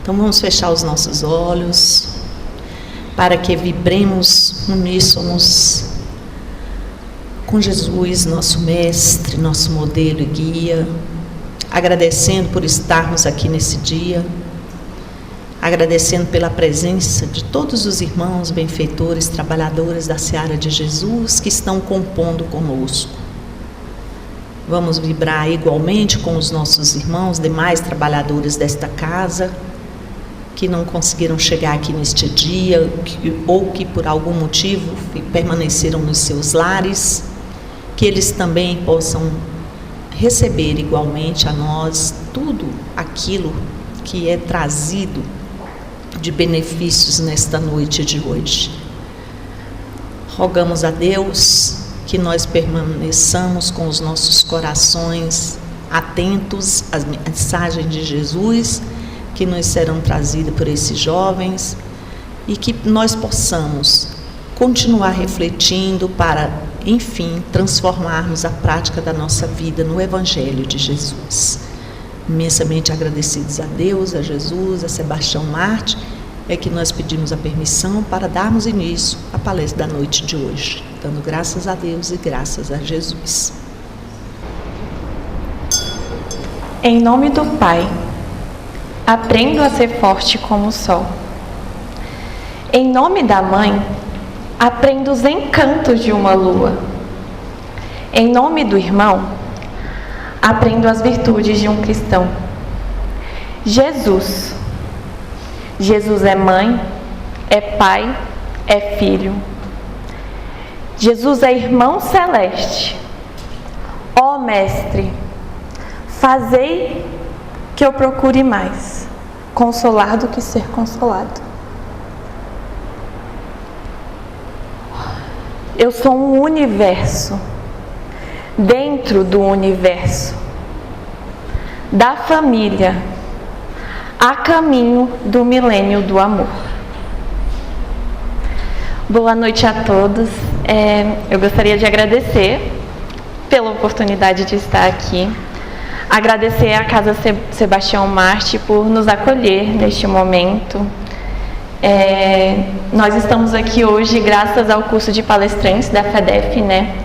Então vamos fechar os nossos olhos para que vibremos uníssonos com Jesus, nosso mestre, nosso modelo e guia, agradecendo por estarmos aqui nesse dia, agradecendo pela presença de todos os irmãos, benfeitores, trabalhadores da Seara de Jesus que estão compondo conosco. Vamos vibrar igualmente com os nossos irmãos, demais trabalhadores desta casa, que não conseguiram chegar aqui neste dia, ou que por algum motivo permaneceram nos seus lares, que eles também possam receber igualmente a nós tudo aquilo que é trazido de benefícios nesta noite de hoje. Rogamos a Deus que nós permaneçamos com os nossos corações atentos às mensagens de Jesus que nos serão trazidas por esses jovens e que nós possamos continuar refletindo para, enfim, transformarmos a prática da nossa vida no Evangelho de Jesus. Imensamente agradecidos a Deus, a Jesus, a Sebastião Marte, é que nós pedimos a permissão para darmos início à palestra da noite de hoje, dando graças a Deus e graças a Jesus. Em nome do Pai, aprendo a ser forte como o sol. Em nome da Mãe, aprendo os encantos de uma lua. Em nome do Irmão, aprendo as virtudes de um cristão. Jesus é mãe, é pai, é filho. Jesus é irmão celeste. Ó Mestre, fazei que eu procure mais consolar do que ser consolado. Eu sou um universo dentro do universo, da família, a caminho do milênio do amor. Boa noite a todos. Eu gostaria de agradecer pela oportunidade de estar aqui. Agradecer à Casa Sebastião Marte por nos acolher neste momento. Nós estamos aqui hoje graças ao curso de palestrantes da FEDEF, né?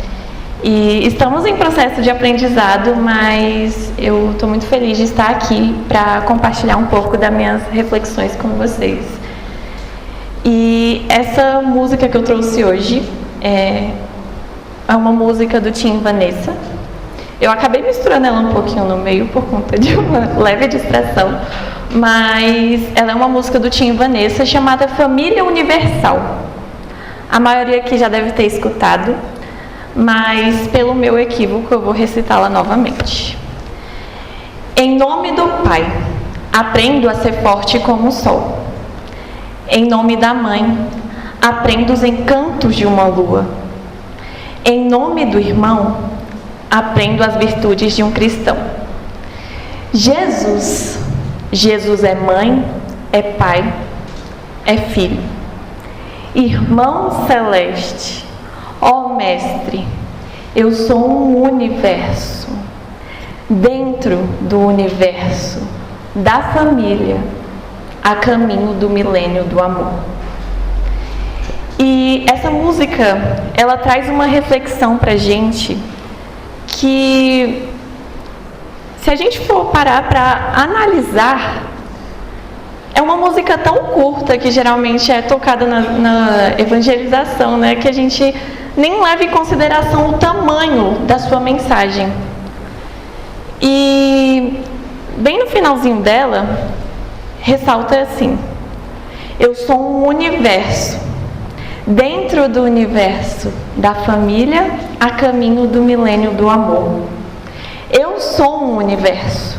E estamos em processo de aprendizado, mas eu estou muito feliz de estar aqui para compartilhar um pouco das minhas reflexões com vocês. E essa música que eu trouxe hoje é uma música do Tim Vanessa. Eu acabei misturando ela um pouquinho no meio por conta de uma leve distração, mas ela é uma música do Tim Vanessa chamada Família Universal. A maioria aqui já deve ter escutado, mas pelo meu equívoco eu vou recitá-la novamente. Em nome do Pai, aprendo a ser forte como o sol. Em nome da Mãe, aprendo os encantos de uma lua. Em nome do Irmão, aprendo as virtudes de um cristão. Jesus é mãe, é pai, é filho. Irmão celeste, ó Mestre, eu sou um universo, dentro do universo, da família, a caminho do milênio do amor. E essa música, ela traz uma reflexão pra gente que, se a gente for parar para analisar, é uma música tão curta que geralmente é tocada na evangelização, né, que a gente nem leva em consideração o tamanho da sua mensagem. E bem no finalzinho dela, ressalta assim: eu sou um universo, dentro do universo, da família, a caminho do milênio do amor. Eu sou um universo.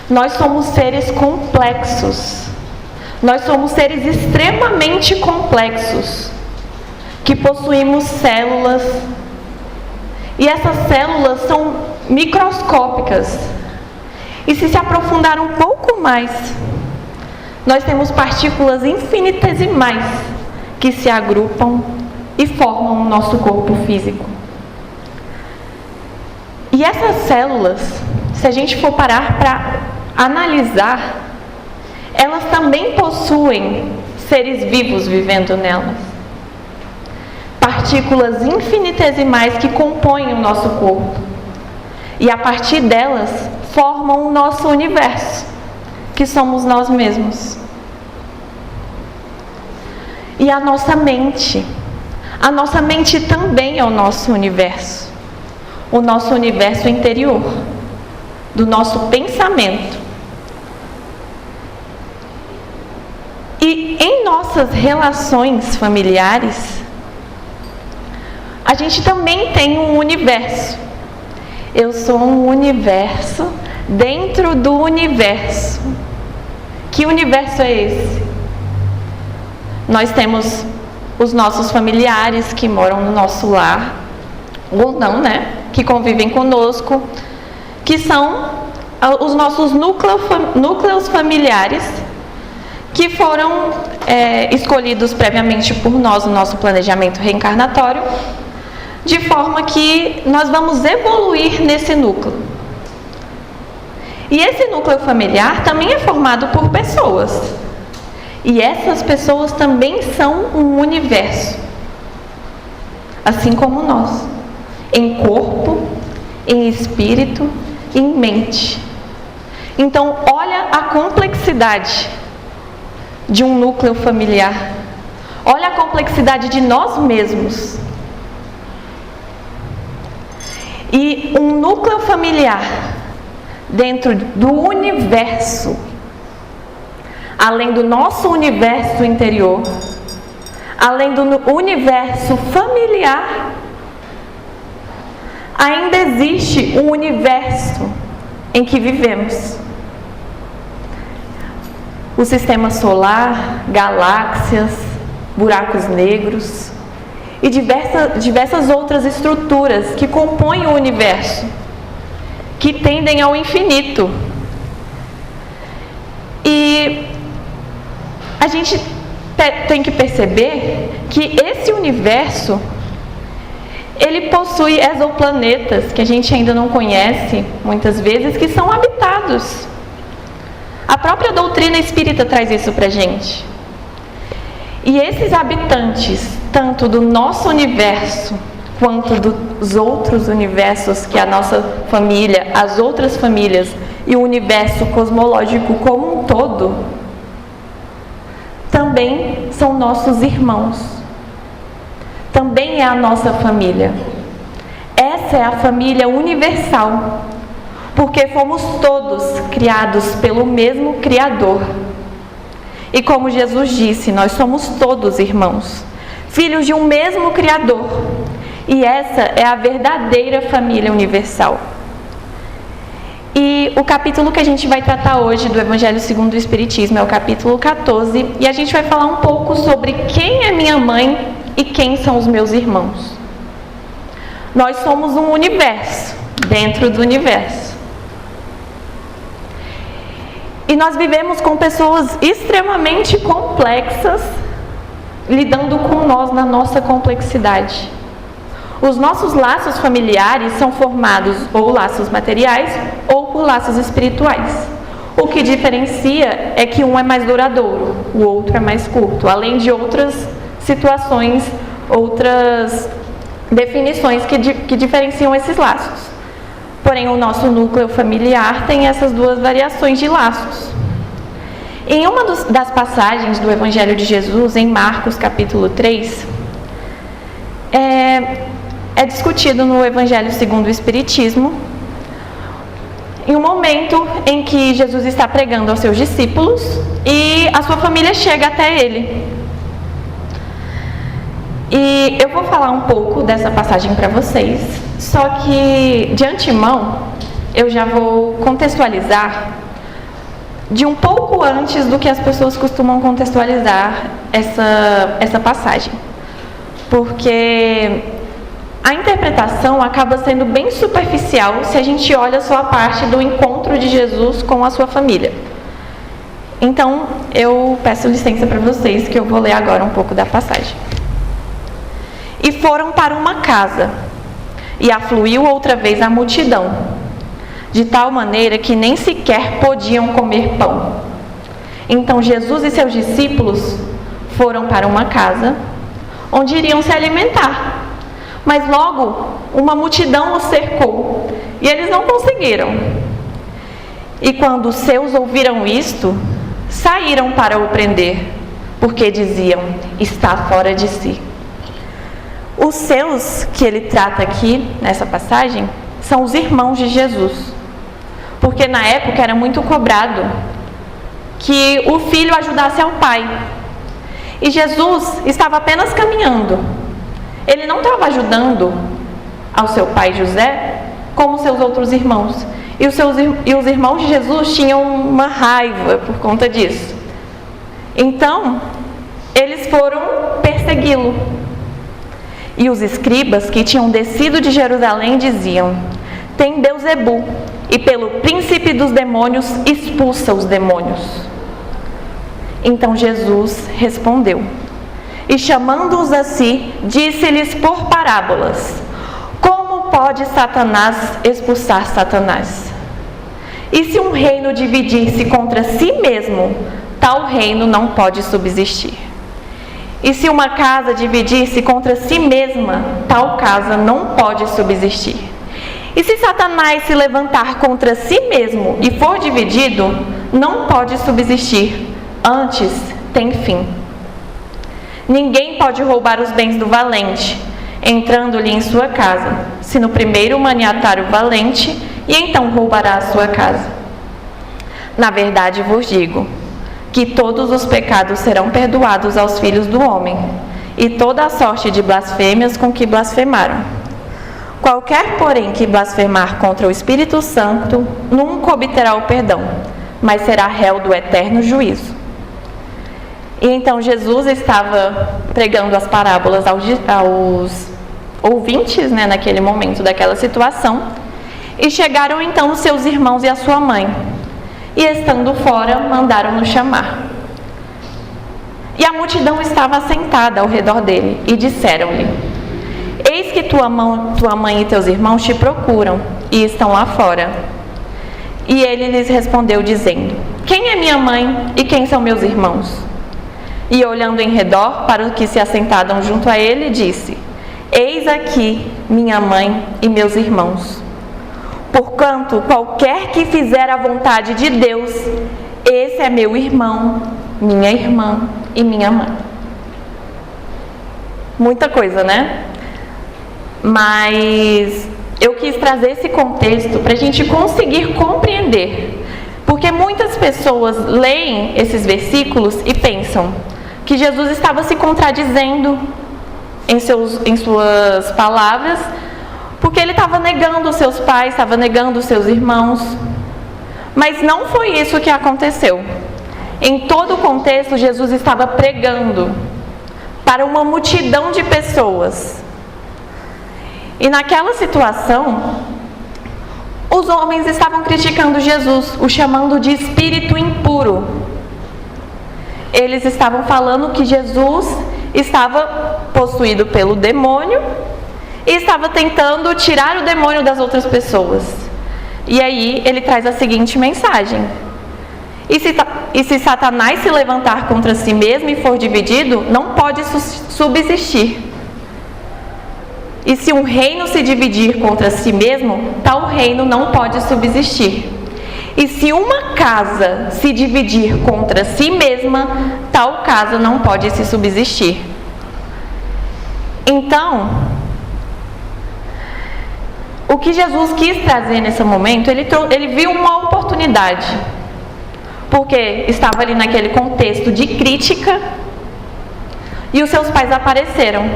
Nós somos seres complexos. Nós somos seres extremamente complexos, que possuímos células. E essas células são microscópicas. E se aprofundar um pouco mais, nós temos partículas infinitesimais que se agrupam e formam o nosso corpo físico. E essas células, se a gente for parar para analisar, elas também possuem seres vivos vivendo nelas. Partículas infinitesimais que compõem o nosso corpo. E a partir delas formam o nosso universo, que somos nós mesmos. E a nossa mente também é o nosso universo interior, do nosso pensamento. E em nossas relações familiares, a gente também tem um universo. Eu sou um universo dentro do universo. Que universo é esse? Nós temos os nossos familiares que moram no nosso lar, ou não, né? Que convivem conosco, que são os nossos núcleos familiares, que foram escolhidos previamente por nós no nosso planejamento reencarnatório, de forma que nós vamos evoluir nesse núcleo. E esse núcleo familiar também é formado por pessoas. E essas pessoas também são um universo, assim como nós, em corpo, em espírito, em mente. Então, olha a complexidade de um núcleo familiar. Olha a complexidade de nós mesmos. E um núcleo familiar dentro do universo, além do nosso universo interior, além do universo familiar, ainda existe um universo em que vivemos. O sistema solar, galáxias, buracos negros e diversas outras estruturas que compõem o universo, que tendem ao infinito. E a gente tem que perceber que esse universo, ele possui exoplanetas que a gente ainda não conhece, muitas vezes, que são habitados. A própria doutrina espírita traz isso pra gente. E esses habitantes, tanto do nosso universo, quanto dos outros universos que a nossa família, as outras famílias e o universo cosmológico como um todo, também são nossos irmãos. Também é a nossa família. Essa é a família universal, porque fomos todos criados pelo mesmo Criador. E como Jesus disse, nós somos todos irmãos, filhos de um mesmo Criador. E essa é a verdadeira família universal. E o capítulo que a gente vai tratar hoje do Evangelho segundo o Espiritismo é o capítulo 14, e a gente vai falar um pouco sobre quem é minha mãe e quem são os meus irmãos. Nós somos um universo dentro do universo. E nós vivemos com pessoas extremamente complexas, lidando com nós na nossa complexidade. Os nossos laços familiares são formados ou laços materiais ou por laços espirituais. O que diferencia é que um é mais duradouro, o outro é mais curto, além de outras situações, outras definições que diferenciam esses laços. Porém, o nosso núcleo familiar tem essas duas variações de laços. Em uma das passagens do Evangelho de Jesus, em Marcos capítulo 3, é discutido no Evangelho segundo o Espiritismo, em um momento em que Jesus está pregando aos seus discípulos e a sua família chega até ele. E eu vou falar um pouco dessa passagem para vocês, só que de antemão eu já vou contextualizar de um pouco antes do que as pessoas costumam contextualizar essa passagem. Porque a interpretação acaba sendo bem superficial se a gente olha só a parte do encontro de Jesus com a sua família. Então, eu peço licença para vocês que eu vou ler agora um pouco da passagem. E foram para uma casa, e afluiu outra vez a multidão, de tal maneira que nem sequer podiam comer pão. Então Jesus e seus discípulos foram para uma casa onde iriam se alimentar. Mas logo uma multidão os cercou e eles não conseguiram. E quando os seus ouviram isto, saíram para o prender, porque diziam: está fora de si. Os seus que ele trata aqui nessa passagem são os irmãos de Jesus, porque na época era muito cobrado que o filho ajudasse ao pai. E Jesus estava apenas caminhando. Ele não estava ajudando ao seu pai José como seus outros irmãos. E os irmãos de Jesus tinham uma raiva por conta disso. Então, eles foram persegui-lo. E os escribas que tinham descido de Jerusalém diziam: tem Beelzebul, e pelo príncipe dos demônios expulsa os demônios. Então Jesus respondeu, e chamando-os a si, disse-lhes por parábolas: como pode Satanás expulsar Satanás? E se um reino dividir-se contra si mesmo, tal reino não pode subsistir. E se uma casa dividir-se contra si mesma, tal casa não pode subsistir. E se Satanás se levantar contra si mesmo e for dividido, não pode subsistir, antes tem fim. Ninguém pode roubar os bens do valente, entrando-lhe em sua casa, se no primeiro maniatar o valente, e então roubará a sua casa. Na verdade vos digo, que todos os pecados serão perdoados aos filhos do homem, e toda a sorte de blasfêmias com que blasfemaram. Qualquer, porém, que blasfemar contra o Espírito Santo, nunca obterá o perdão, mas será réu do eterno juízo. E então Jesus estava pregando as parábolas aos ouvintes, naquele momento daquela situação, e chegaram então os seus irmãos e a sua mãe. E estando fora, mandaram-no chamar. E a multidão estava assentada ao redor dele, e disseram-lhe: eis que tua mãe e teus irmãos te procuram, e estão lá fora. E ele lhes respondeu, dizendo: quem é minha mãe e quem são meus irmãos? E olhando em redor para os que se assentaram junto a ele, disse: eis aqui minha mãe e meus irmãos. Porquanto qualquer que fizer a vontade de Deus, esse é meu irmão, minha irmã e minha mãe. Muita coisa, né? Mas eu quis trazer esse contexto para a gente conseguir compreender. Porque muitas pessoas leem esses versículos e pensam que Jesus estava se contradizendo em suas palavras, porque ele estava negando os seus pais, estava negando os seus irmãos. Mas não foi isso que aconteceu. Em todo o contexto, Jesus estava pregando para uma multidão de pessoas. E naquela situação, os homens estavam criticando Jesus, o chamando de espírito impuro. Eles estavam falando que Jesus estava possuído pelo demônio e estava tentando tirar o demônio das outras pessoas. E aí ele traz a seguinte mensagem: e se Satanás se levantar contra si mesmo e for dividido, não pode subsistir. E se um reino se dividir contra si mesmo, tal reino não pode subsistir. E se uma casa se dividir contra si mesma, tal casa não pode se subsistir. Então, o que Jesus quis trazer nesse momento, ele viu uma oportunidade, porque estava ali naquele contexto de crítica e os seus pais apareceram.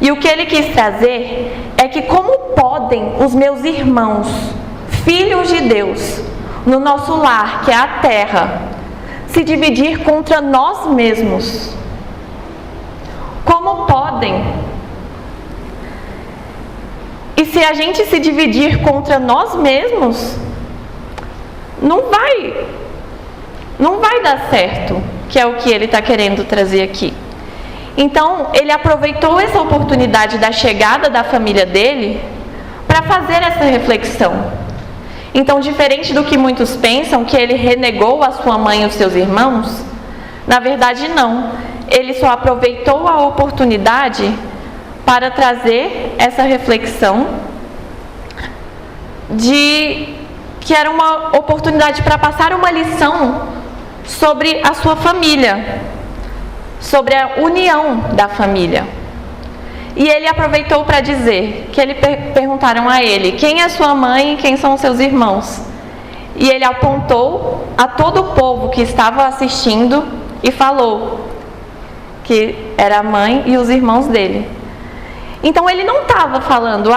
E o que ele quis trazer é que como podem os meus irmãos, filhos de Deus, no nosso lar, que é a terra, se dividir contra nós mesmos? Como podem? E se a gente se dividir contra nós mesmos, não vai dar certo, que é o que ele está querendo trazer aqui. Então, ele aproveitou essa oportunidade da chegada da família dele para fazer essa reflexão. Então, diferente do que muitos pensam, que ele renegou a sua mãe e os seus irmãos, na verdade não. Ele só aproveitou a oportunidade para trazer essa reflexão de que era uma oportunidade para passar uma lição sobre a sua família, sobre a união da família. E ele aproveitou para dizer que perguntaram a ele: quem é sua mãe e quem são os seus irmãos? E ele apontou a todo o povo que estava assistindo e falou que era a mãe e os irmãos dele. Então ele não estava falando: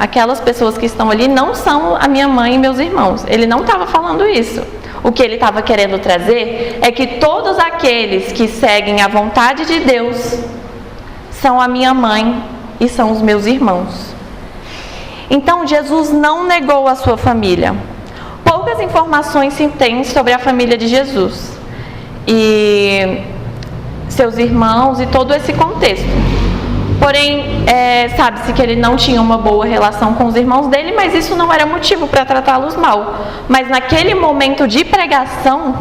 aquelas pessoas que estão ali não são a minha mãe e meus irmãos. Ele não estava falando isso. O que ele estava querendo trazer é que todos aqueles que seguem a vontade de Deus são a minha mãe e são os meus irmãos. Então Jesus não negou a sua família. Poucas informações se tem sobre a família de Jesus e seus irmãos e todo esse contexto. Porém, sabe-se que ele não tinha uma boa relação com os irmãos dele, mas isso não era motivo para tratá-los mal. Mas naquele momento de pregação,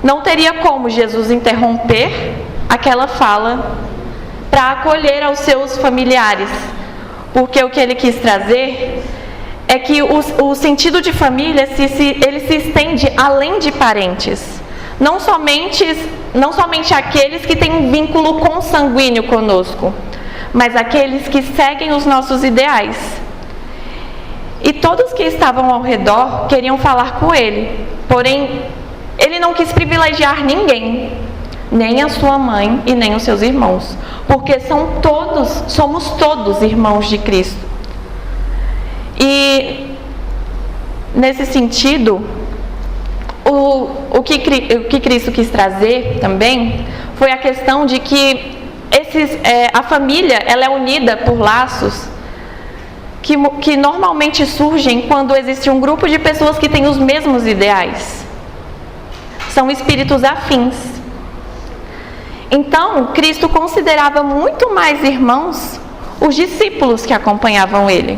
não teria como Jesus interromper aquela fala para acolher aos seus familiares. Porque o que ele quis trazer é que o sentido de família ele se estende além de parentes. Não somente aqueles que têm um vínculo consanguíneo conosco, mas aqueles que seguem os nossos ideais. E todos que estavam ao redor queriam falar com ele, porém, ele não quis privilegiar ninguém, nem a sua mãe e nem os seus irmãos, porque somos todos irmãos de Cristo. E, nesse sentido, o que Cristo quis trazer também foi a questão de que a família ela é unida por laços que normalmente surgem quando existe um grupo de pessoas que têm os mesmos ideais. São espíritos afins. Então, Cristo considerava muito mais irmãos os discípulos que acompanhavam ele.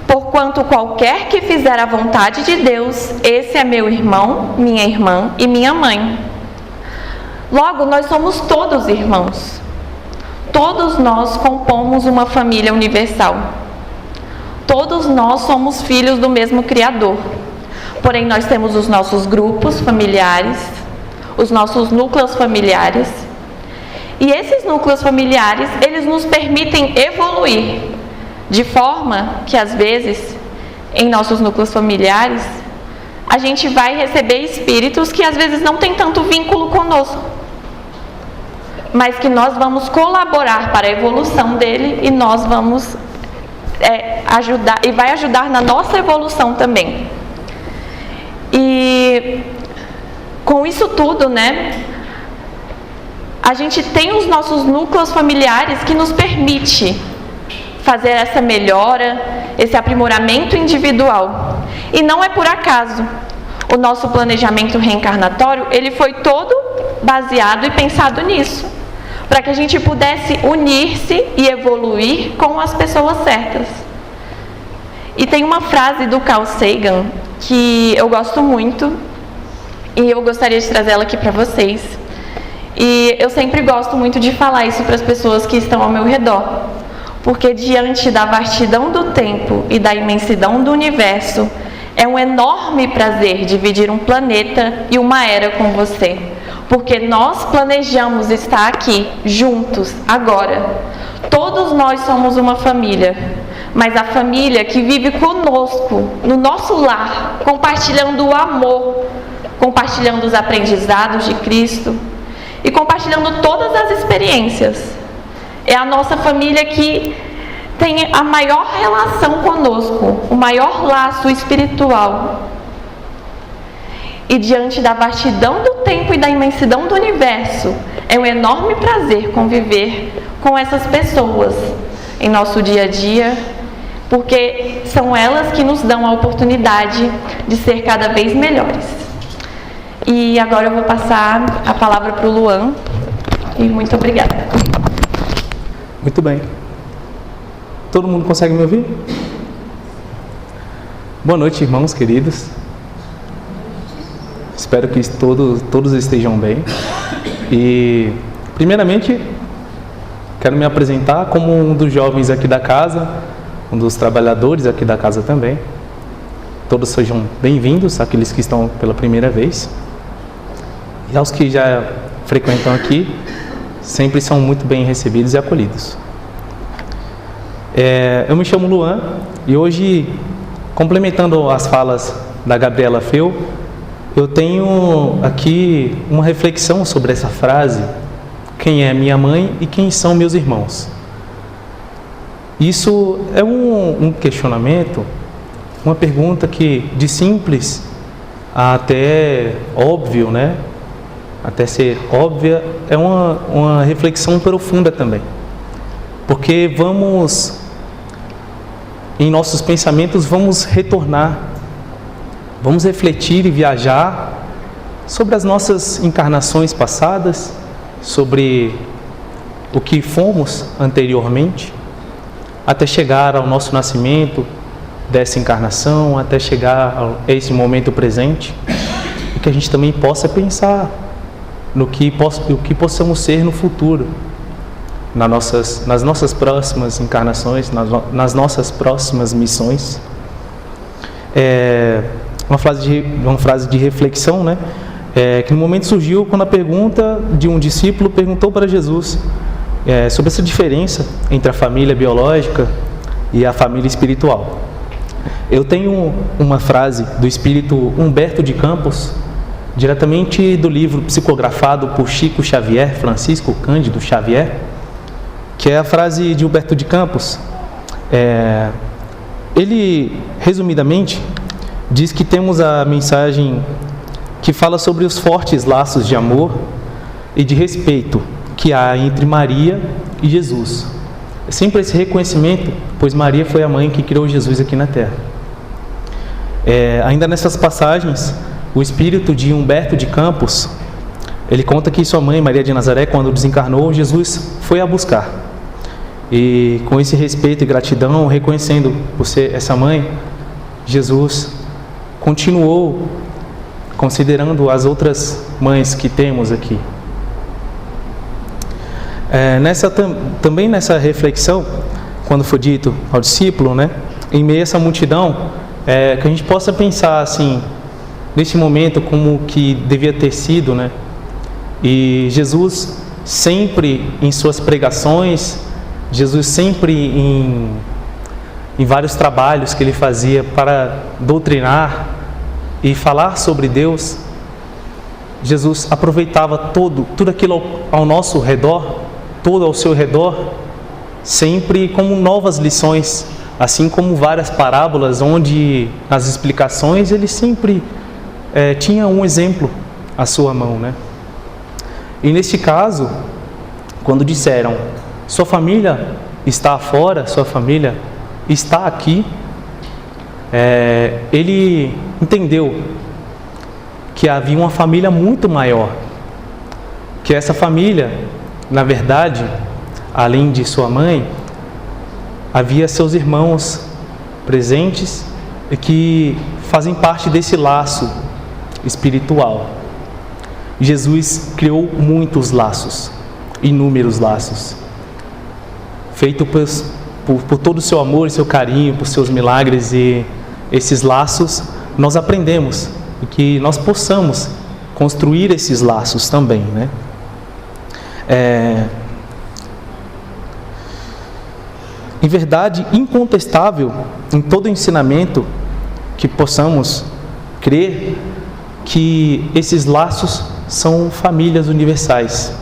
Porquanto qualquer que fizer a vontade de Deus, esse é meu irmão, minha irmã e minha mãe. Logo, nós somos todos irmãos. Todos nós compomos uma família universal. Todos nós somos filhos do mesmo Criador. Porém, nós temos os nossos grupos familiares, os nossos núcleos familiares. E esses núcleos familiares, eles nos permitem evoluir. De forma que, às vezes, em nossos núcleos familiares, a gente vai receber espíritos que às vezes não têm tanto vínculo conosco, mas que nós vamos colaborar para a evolução dele e nós vamos ajudar, e vai ajudar na nossa evolução também. E com isso tudo, a gente tem os nossos núcleos familiares que nos permite fazer essa melhora, esse aprimoramento individual. E não é por acaso. O nosso planejamento reencarnatório, ele foi todo baseado e pensado nisso, para que a gente pudesse unir-se e evoluir com as pessoas certas. E tem uma frase do Carl Sagan que eu gosto muito e eu gostaria de trazer ela aqui para vocês. E eu sempre gosto muito de falar isso para as pessoas que estão ao meu redor, porque diante da vastidão do tempo e da imensidão do universo, é um enorme prazer dividir um planeta e uma era com você, porque nós planejamos estar aqui, juntos, agora. Todos nós somos uma família, mas a família que vive conosco, no nosso lar, compartilhando o amor, compartilhando os aprendizados de Cristo e compartilhando todas as experiências. É a nossa família que tem a maior relação conosco, o maior laço espiritual. E diante da vastidão do tempo e da imensidão do universo, é um enorme prazer conviver com essas pessoas em nosso dia a dia, porque são elas que nos dão a oportunidade de ser cada vez melhores. E agora eu vou passar a palavra para o Luan, e muito obrigada. Muito bem. Todo mundo consegue me ouvir? Boa noite, irmãos queridos. Espero que todos estejam bem. E, primeiramente, quero me apresentar como um dos jovens aqui da casa, um dos trabalhadores aqui da casa também. Todos sejam bem-vindos, aqueles que estão pela primeira vez. E aos que já frequentam aqui, sempre são muito bem recebidos e acolhidos. Eu me chamo Luan e hoje, complementando as falas da Gabriela Feu, eu tenho aqui uma reflexão sobre essa frase: quem é minha mãe e quem são meus irmãos? Isso é um questionamento, uma pergunta que de simples a até óbvio, né? Até ser óbvia, é uma reflexão profunda também. Porque em nossos pensamentos, vamos retornar, vamos refletir e viajar sobre as nossas encarnações passadas, sobre o que fomos anteriormente, até chegar ao nosso nascimento dessa encarnação, até chegar a esse momento presente, e que a gente também possa pensar no que possamos ser no futuro, nas nossas próximas encarnações, nas nossas próximas missões. Uma frase de reflexão, né? Que no momento surgiu quando a pergunta de um discípulo perguntou para Jesus sobre essa diferença entre a família biológica e a família espiritual. Eu tenho uma frase do espírito Humberto de Campos, diretamente do livro psicografado por Chico Xavier, Francisco Cândido Xavier, que é a frase de Humberto de Campos. Ele, resumidamente, diz que temos a mensagem que fala sobre os fortes laços de amor e de respeito que há entre Maria e Jesus. É sempre esse reconhecimento, pois Maria foi a mãe que criou Jesus aqui na Terra. Ainda nessas passagens, o espírito de Humberto de Campos, ele conta que sua mãe, Maria de Nazaré, quando desencarnou, Jesus foi a buscar. E com esse respeito e gratidão, reconhecendo por ser essa mãe, Jesus continuou considerando as outras mães que temos aqui. Também nessa reflexão, quando foi dito ao discípulo, né, em meio a essa multidão, que a gente possa pensar assim, neste momento, como que devia ter sido, né? E Jesus sempre em suas pregações, Jesus sempre em vários trabalhos que ele fazia para doutrinar e falar sobre Deus, Jesus aproveitava tudo aquilo ao nosso redor, todo ao seu redor, sempre como novas lições, assim como várias parábolas, onde nas explicações ele sempre tinha um exemplo à sua mão, né? E neste caso, quando disseram, sua família está fora, sua família está aqui, ele entendeu que havia uma família muito maior, que essa família, na verdade, além de sua mãe, havia seus irmãos presentes e que fazem parte desse laço espiritual. Jesus criou muitos laços, inúmeros laços, feito por todo o seu amor e seu carinho, por seus milagres, e esses laços nós aprendemos e que nós possamos construir esses laços também, né? Em verdade, incontestável em todo ensinamento que possamos crer que esses laços são famílias universais.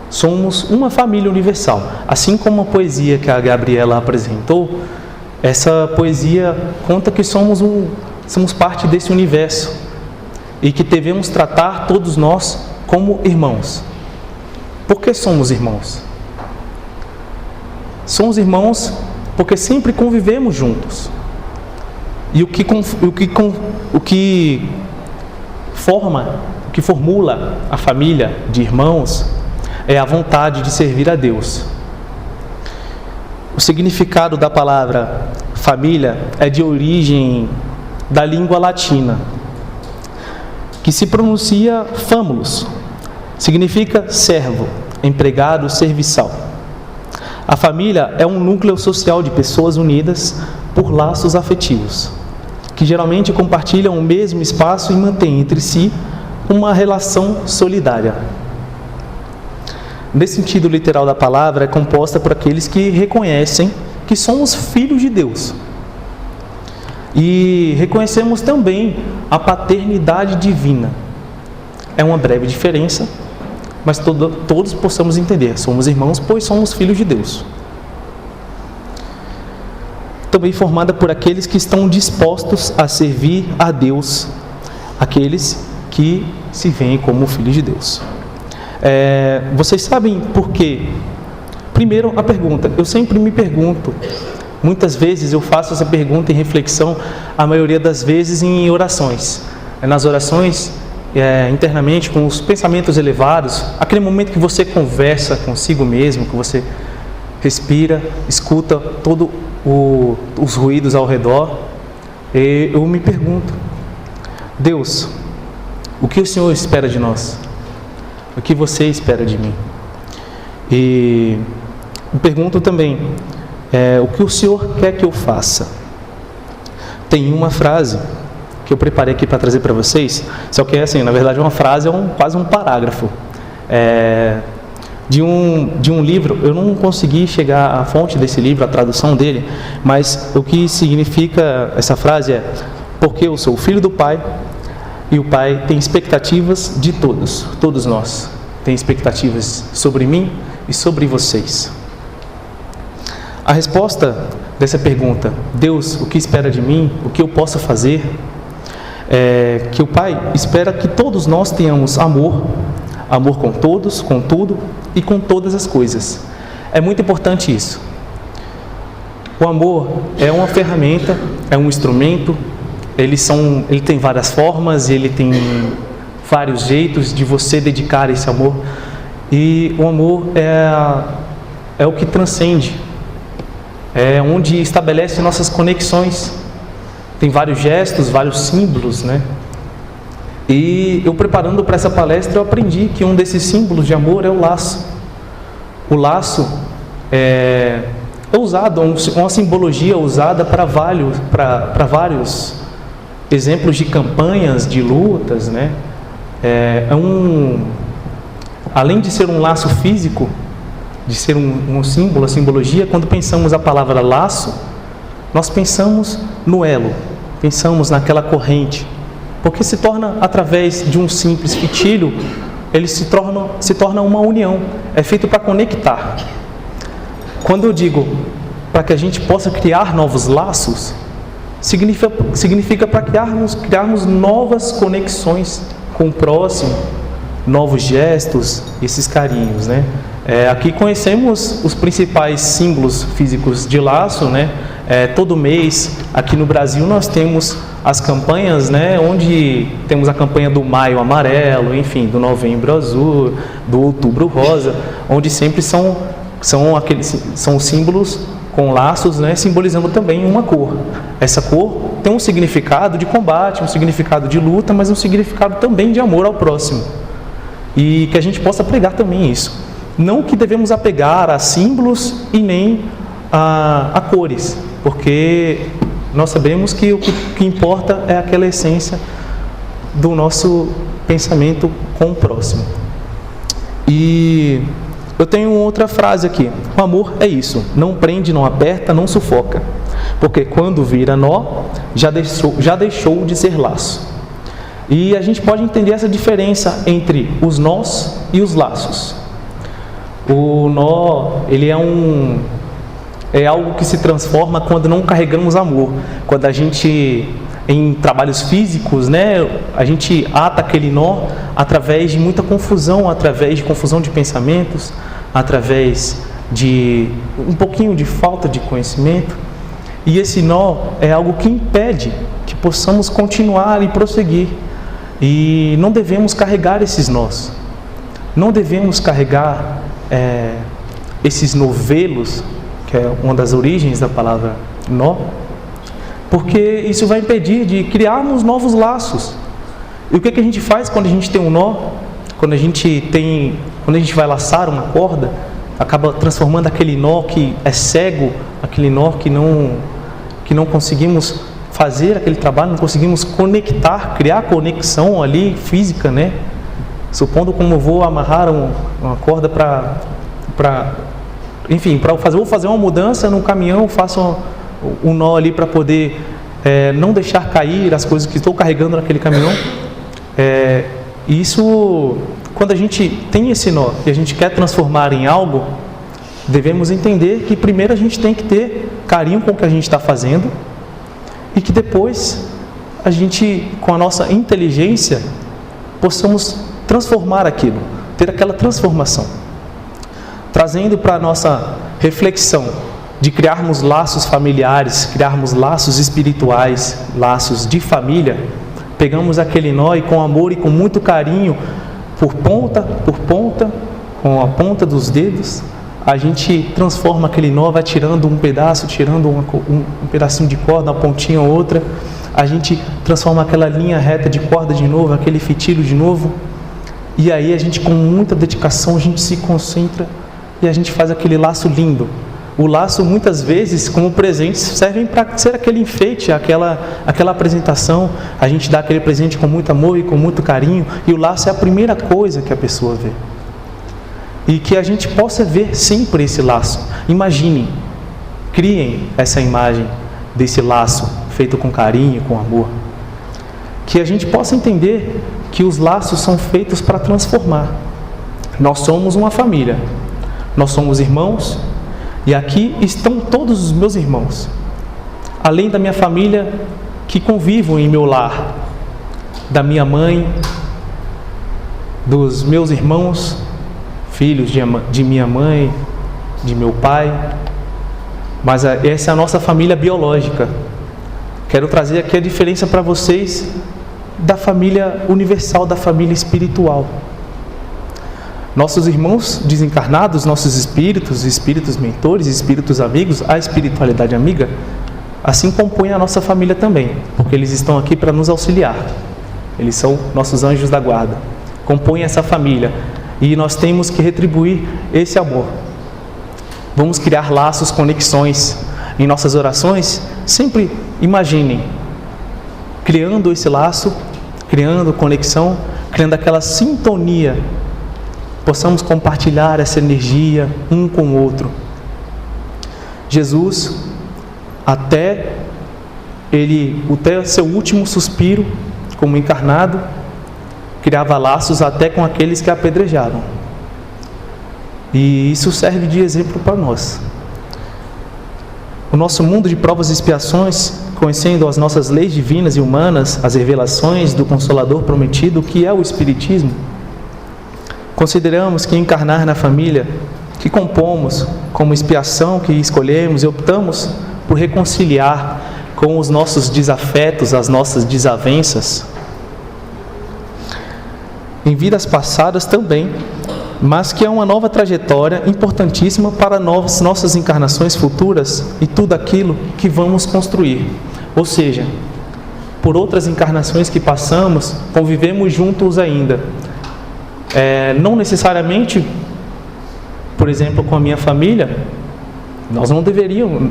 Somos uma família universal. Assim como a poesia que a Gabriela apresentou, essa poesia conta que somos parte desse universo e que devemos tratar todos nós como irmãos. Por que somos irmãos? Somos irmãos porque sempre convivemos juntos. E o que formula a família de irmãos é a vontade de servir a Deus. O significado da palavra família é de origem da língua latina, que se pronuncia famulus, significa servo, empregado, serviçal. A família é um núcleo social de pessoas unidas por laços afetivos, que geralmente compartilham o mesmo espaço e mantêm entre si uma relação solidária. Nesse sentido literal da palavra, é composta por aqueles que reconhecem que somos filhos de Deus. E reconhecemos também a paternidade divina. É uma breve diferença, mas todos possamos entender. Somos irmãos, pois somos filhos de Deus. Também formada por aqueles que estão dispostos a servir a Deus, aqueles que se veem como filhos de Deus. Vocês sabem por quê? Primeiro, a pergunta. Eu sempre me pergunto, muitas vezes eu faço essa pergunta em reflexão, a maioria das vezes em orações. Nas orações, internamente, com os pensamentos elevados, aquele momento que você conversa consigo mesmo, que você respira, escuta todos os ruídos ao redor, eu me pergunto, Deus, o que o Senhor espera de nós? O que você espera de mim? E me pergunto também, o que o Senhor quer que eu faça? Tem uma frase que eu preparei aqui para trazer para vocês, só que assim, na verdade uma frase é quase um parágrafo. De um livro, eu não consegui chegar à fonte desse livro, a tradução dele, mas o que significa essa frase é: porque eu sou filho do Pai, e o Pai tem expectativas de todos nós, tem expectativas sobre mim e sobre vocês. A resposta dessa pergunta, Deus, o que espera de mim, o que eu posso fazer, é que o Pai espera que todos nós tenhamos amor com todos, com tudo e com todas as coisas. É muito importante isso. O amor é uma ferramenta, é um instrumento, ele tem várias formas, ele tem vários jeitos de você dedicar esse amor. E o amor é o que transcende, é onde estabelece nossas conexões. Tem vários gestos, vários símbolos, né? E eu, preparando para essa palestra, eu aprendi que um desses símbolos de amor é o laço. O laço é usado, uma simbologia usada para vários exemplos de campanhas, de lutas, né? Além de ser um laço físico, de ser um símbolo, a simbologia, quando pensamos a palavra laço, nós pensamos no elo, pensamos naquela corrente, porque se torna, através de um simples fitilho, ele se torna uma união, é feito para conectar. Quando eu digo para que a gente possa criar novos laços, significa para criarmos novas conexões com o próximo, novos gestos, esses carinhos, né? Aqui conhecemos os principais símbolos físicos de laço, né? Todo mês, aqui no Brasil, nós temos as campanhas, né? Onde temos a campanha do Maio Amarelo, enfim, do Novembro Azul, do Outubro Rosa, onde sempre são símbolos com laços, né? Simbolizando também uma cor. Essa cor tem um significado de combate, um significado de luta, mas um significado também de amor ao próximo. E que a gente possa pregar também isso. Não que devemos apegar a símbolos e nem a cores, porque nós sabemos que o que importa é aquela essência do nosso pensamento com o próximo. E eu tenho outra frase aqui: o amor é isso, não prende, não aperta, não sufoca, porque quando vira nó, já deixou de ser laço. E a gente pode entender essa diferença entre os nós e os laços. O nó, ele é algo que se transforma quando não carregamos amor. Quando a gente, em trabalhos físicos, né, a gente ata aquele nó através de muita confusão, através de confusão de pensamentos, através de um pouquinho de falta de conhecimento. E esse nó é algo que impede que possamos continuar e prosseguir. E não devemos carregar esses nós. Não devemos carregar esses novelos, que é uma das origens da palavra nó, porque isso vai impedir de criarmos novos laços. E o que a gente faz quando a gente tem um nó? Quando a gente vai laçar uma corda, acaba transformando aquele nó que é cego, aquele nó que não conseguimos fazer aquele trabalho, não conseguimos conectar, criar conexão ali física, né? Supondo como eu vou amarrar uma corda vou fazer uma mudança no caminhão, faço um nó ali para poder não deixar cair as coisas que estou carregando naquele caminhão. Isso, quando a gente tem esse nó e a gente quer transformar em algo, devemos entender que primeiro a gente tem que ter carinho com o que a gente está fazendo e que depois a gente, com a nossa inteligência, possamos transformar aquilo, ter aquela transformação. Trazendo para a nossa reflexão de criarmos laços familiares, criarmos laços espirituais, laços de família, pegamos aquele nó e com amor e com muito carinho, por ponta, com a ponta dos dedos, a gente transforma aquele nó, vai tirando um pedaço, tirando um pedacinho de corda, uma pontinha ou outra, a gente transforma aquela linha reta de corda de novo, aquele fitilho de novo, e aí a gente, com muita dedicação, a gente se concentra e a gente faz aquele laço lindo. O laço, muitas vezes, como presentes, servem para ser aquele enfeite, aquela apresentação. A gente dá aquele presente com muito amor e com muito carinho, e o laço é a primeira coisa que a pessoa vê. E que a gente possa ver sempre esse laço. Imaginem, criem essa imagem desse laço feito com carinho, com amor. Que a gente possa entender que os laços são feitos para transformar. Nós somos uma família, nós somos irmãos, e aqui estão todos os meus irmãos, além da minha família que convivo em meu lar, da minha mãe, dos meus irmãos, filhos de minha mãe, de meu pai, mas essa é a nossa família biológica. Quero trazer aqui a diferença para vocês da família universal, da família espiritual. Nossos irmãos desencarnados, nossos espíritos mentores, espíritos amigos, a espiritualidade amiga, assim compõem a nossa família também, porque eles estão aqui para nos auxiliar. Eles são nossos anjos da guarda, compõem essa família, e nós temos que retribuir esse amor. Vamos criar laços, conexões em nossas orações. Sempre imaginem criando esse laço, criando conexão, criando aquela sintonia. Possamos compartilhar essa energia um com o outro. Jesus, até seu último suspiro como encarnado, criava laços até com aqueles que apedrejaram. E isso serve de exemplo para nós. O nosso mundo de provas e expiações, conhecendo as nossas leis divinas e humanas, as revelações do Consolador prometido, que é o Espiritismo, consideramos que encarnar na família que compomos, como expiação que escolhemos e optamos por reconciliar com os nossos desafetos, as nossas desavenças, em vidas passadas também, mas que é uma nova trajetória importantíssima para nossas encarnações futuras e tudo aquilo que vamos construir. Ou seja, por outras encarnações que passamos, convivemos juntos ainda. Não necessariamente, por exemplo, com a minha família, nós não deveríamos,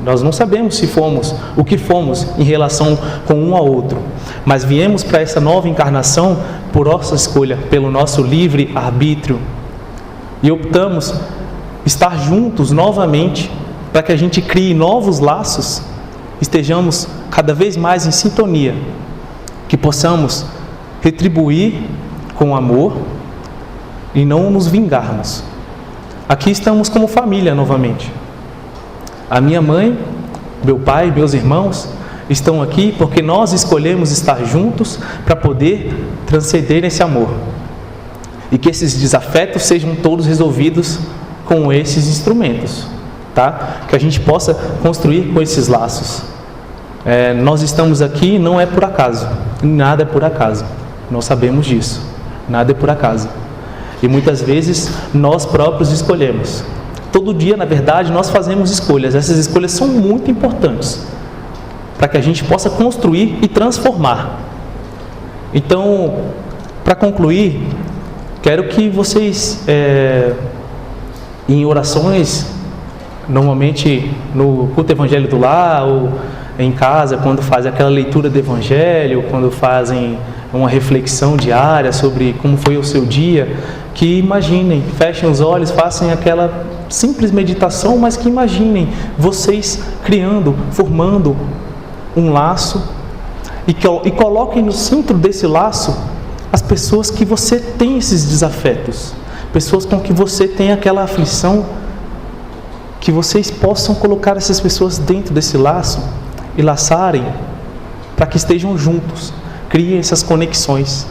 nós não sabemos se fomos, o que fomos em relação com um ao outro, mas viemos para essa nova encarnação por nossa escolha, pelo nosso livre arbítrio, e optamos estar juntos novamente para que a gente crie novos laços, estejamos cada vez mais em sintonia, que possamos retribuir com amor e não nos vingarmos. Aqui estamos como família novamente. A minha mãe, meu pai, meus irmãos estão aqui porque nós escolhemos estar juntos para poder transcender esse amor. E que esses desafetos sejam todos resolvidos com esses instrumentos, tá? Que a gente possa construir com esses laços. Nós estamos aqui não é por acaso, nada é por acaso. Nós sabemos disso, nada é por acaso. E muitas vezes nós próprios escolhemos Todo dia, na verdade, nós fazemos escolhas. Essas escolhas são muito importantes para que a gente possa construir e transformar. Então, para concluir, quero que vocês, em orações, normalmente no culto evangelho do lar ou em casa, quando fazem aquela leitura do evangelho, quando fazem uma reflexão diária sobre como foi o seu dia, que imaginem, fechem os olhos, façam aquela simples meditação, mas que imaginem vocês criando, formando um laço e coloquem no centro desse laço as pessoas que você tem esses desafetos, pessoas com que você tem aquela aflição, que vocês possam colocar essas pessoas dentro desse laço e laçarem para que estejam juntos, criem essas conexões.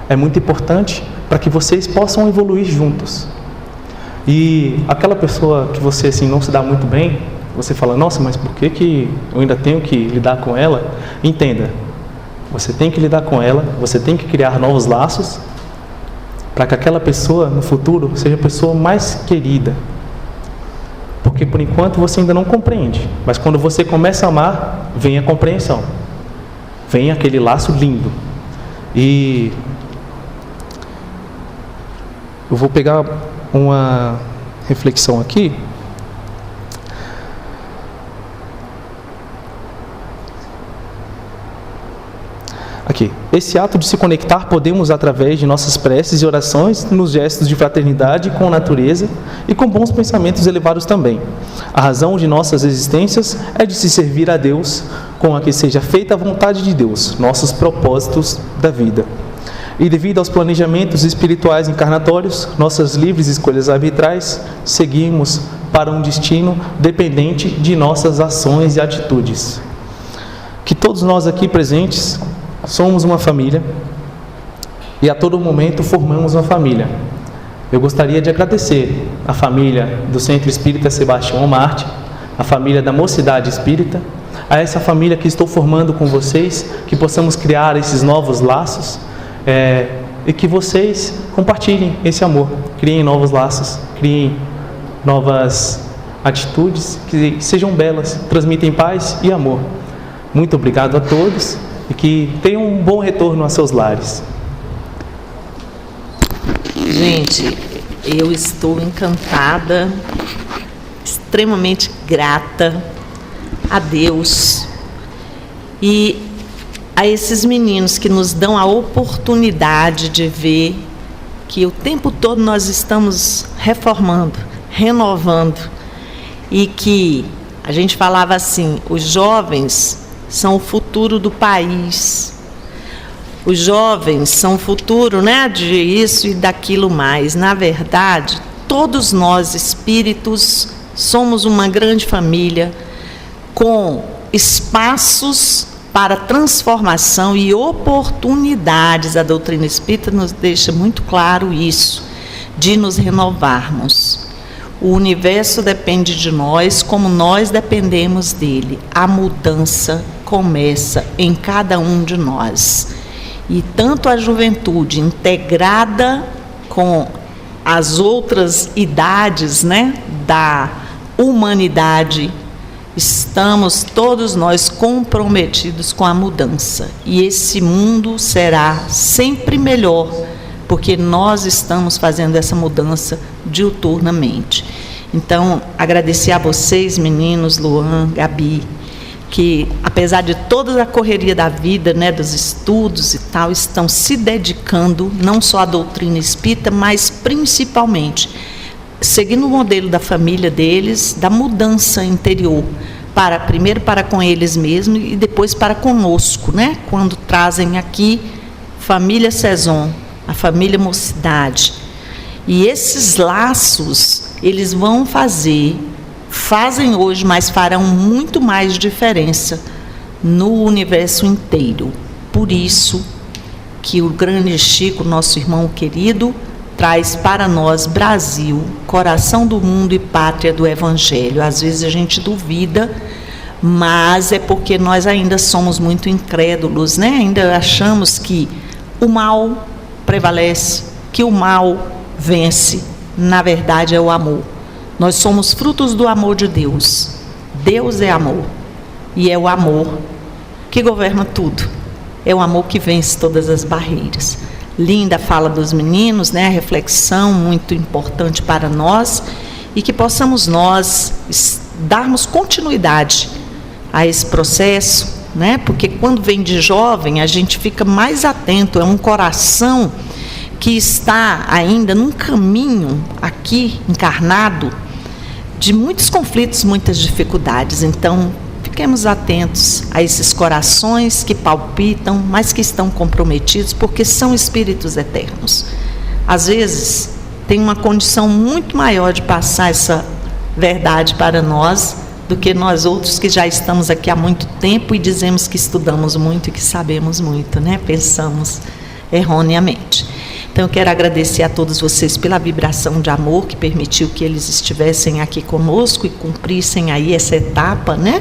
É muito importante para que vocês possam evoluir juntos. E aquela pessoa que você assim não se dá muito bem, você fala, nossa, mas por que eu ainda tenho que lidar com ela? Entenda, você tem que lidar com ela, você tem que criar novos laços para que aquela pessoa no futuro seja a pessoa mais querida. Porque por enquanto você ainda não compreende, mas quando você começa a amar, vem a compreensão, vem aquele laço lindo. E eu vou pegar uma reflexão aqui. Aqui. Esse ato de se conectar podemos através de nossas preces e orações, nos gestos de fraternidade com a natureza e com bons pensamentos elevados também. A razão de nossas existências é de se servir a Deus, com a que seja feita a vontade de Deus, nossos propósitos da vida. E devido aos planejamentos espirituais encarnatórios, nossas livres escolhas arbitrais, seguimos para um destino dependente de nossas ações e atitudes. Que todos nós aqui presentes somos uma família e a todo momento formamos uma família. Eu gostaria de agradecer a família do Centro Espírita Sebastião Marte, a família da Mocidade Espírita, a essa família que estou formando com vocês, que possamos criar esses novos laços e que vocês compartilhem esse amor, criem novos laços, criem novas atitudes que sejam belas, transmitem paz e amor. Muito obrigado a todos e que tenham um bom retorno aos seus lares. Gente, eu estou encantada, extremamente grata a Deus e a esses meninos que nos dão a oportunidade de ver que o tempo todo nós estamos reformando, renovando, e que a gente falava assim, os jovens são o futuro do país. Os jovens são o futuro, de isso e daquilo mais. Na verdade, todos nós espíritos somos uma grande família com espaços para transformação e oportunidades. A doutrina espírita nos deixa muito claro isso, de nos renovarmos. O universo depende de nós, como nós dependemos dele. A mudança começa em cada um de nós. E tanto a juventude integrada com as outras idades, da humanidade, estamos todos nós comprometidos com a mudança. E esse mundo será sempre melhor, porque nós estamos fazendo essa mudança diuturnamente. Então, agradecer a vocês, meninos, Luan, Gabi, que apesar de toda a correria da vida, dos estudos e tal, estão se dedicando não só à doutrina espírita, mas principalmente seguindo o modelo da família deles, da mudança interior, primeiro para com eles mesmos e depois para conosco, quando trazem aqui família Saison, a família Mocidade. E esses laços, eles vão fazem hoje, mas farão muito mais diferença no universo inteiro. Por isso que o grande Chico, nosso irmão querido, traz para nós Brasil, coração do mundo e pátria do Evangelho. Às vezes a gente duvida, mas é porque nós ainda somos muito incrédulos, Ainda achamos que o mal prevalece, que o mal vence. Na verdade é o amor. Nós somos frutos do amor de Deus. Deus é amor. E é o amor que governa tudo. É o amor que vence todas as barreiras. Linda a fala dos meninos, né? A reflexão muito importante para nós. E que possamos nós darmos continuidade a esse processo, né? Porque quando vem de jovem, a gente fica mais atento. É um coração que está ainda num caminho aqui encarnado de muitos conflitos, muitas dificuldades. Então, fiquemos atentos a esses corações que palpitam, mas que estão comprometidos, porque são espíritos eternos. Às vezes, tem uma condição muito maior de passar essa verdade para nós do que nós outros que já estamos aqui há muito tempo e dizemos que estudamos muito e que sabemos muito, né? Pensamos erroneamente. Então, eu quero agradecer a todos vocês pela vibração de amor que permitiu que eles estivessem aqui conosco e cumprissem aí essa etapa, né?